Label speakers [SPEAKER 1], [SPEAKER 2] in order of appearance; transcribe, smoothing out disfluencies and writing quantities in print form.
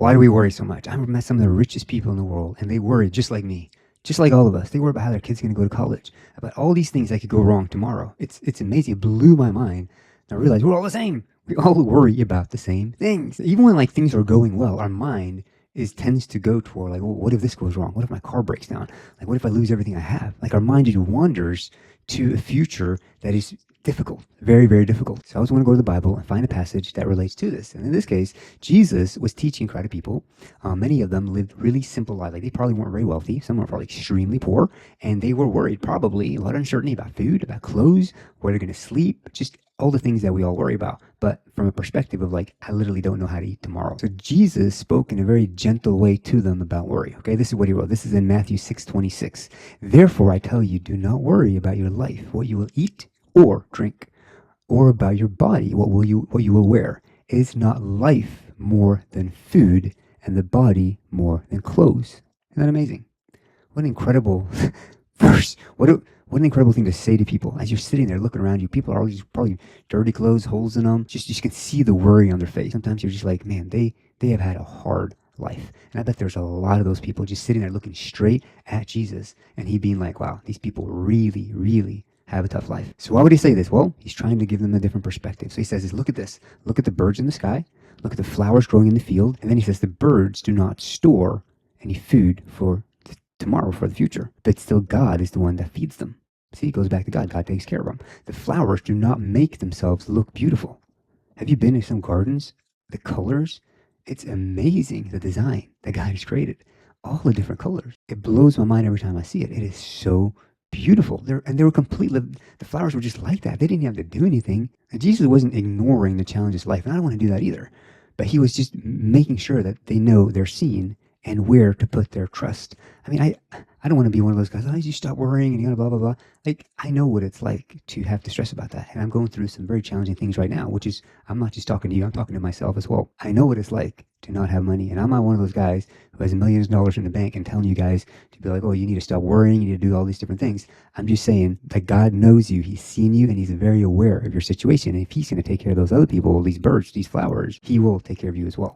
[SPEAKER 1] Why do we worry so much? I've met some of the richest people in the world, and they worry just like me, just like all of us. They worry about how their kid's going to go to college, about all these things that could go wrong tomorrow. It's amazing. It blew my mind. And I realized we're all the same. We all worry about the same things. Even when like things are going well, our mind tends to go toward like, well, what if this goes wrong? What if my car breaks down? Like, what if I lose everything I have? Like, our mind just wanders to a future that is difficult, very, very difficult. So I was going to go to the Bible and find a passage that relates to this. And in this case, Jesus was teaching a crowd of people. Many of them lived really simple lives. Like, they probably weren't very wealthy. Some were probably extremely poor. And they were worried, probably a lot of uncertainty about food, about clothes, where they're going to sleep, just all the things that we all worry about. But from a perspective of like, I literally don't know how to eat tomorrow. So Jesus spoke in a very gentle way to them about worry. Okay, this is what he wrote. This is in Matthew 6:26. Therefore, I tell you, do not worry about your life, what you will eat or drink, or about your body, what you will wear. Is not life more than food, and the body more than clothes? Isn't that amazing? What an incredible verse. What an incredible thing to say to people as you're sitting there looking around you. People are all just probably dirty clothes, holes in them. Just you can see the worry on their face. Sometimes you're just like, man, they have had a hard life. And I bet there's a lot of those people just sitting there looking straight at Jesus, and he being like, wow, these people really, really have a tough life. So why would he say this? Well, he's trying to give them a different perspective. So he says, look at this. Look at the birds in the sky. Look at the flowers growing in the field. And then he says, the birds do not store any food for tomorrow, for the future. But still, God is the one that feeds them. See, it goes back to God. God takes care of them. The flowers do not make themselves look beautiful. Have you been in some gardens? The colors, it's amazing, the design that God has created. All the different colors. It blows my mind every time I see it. It is so beautiful. They were completely, the flowers were just like that. They didn't have to do anything. And Jesus wasn't ignoring the challenges of life. And I don't want to do that either. But he was just making sure that they know they're seen and where to put their trust. I mean, I don't want to be one of those guys, oh, you stop worrying and you gotta blah, blah, blah. Like, I know what it's like to have to stress about that. And I'm going through some very challenging things right now, which is, I'm not just talking to you, I'm talking to myself as well. I know what it's like to not have money. And I'm not one of those guys who has millions of dollars in the bank and telling you guys to be like, oh, you need to stop worrying, you need to do all these different things. I'm just saying that God knows you, he's seen you, and he's very aware of your situation. And if he's going to take care of those other people, these birds, these flowers, he will take care of you as well.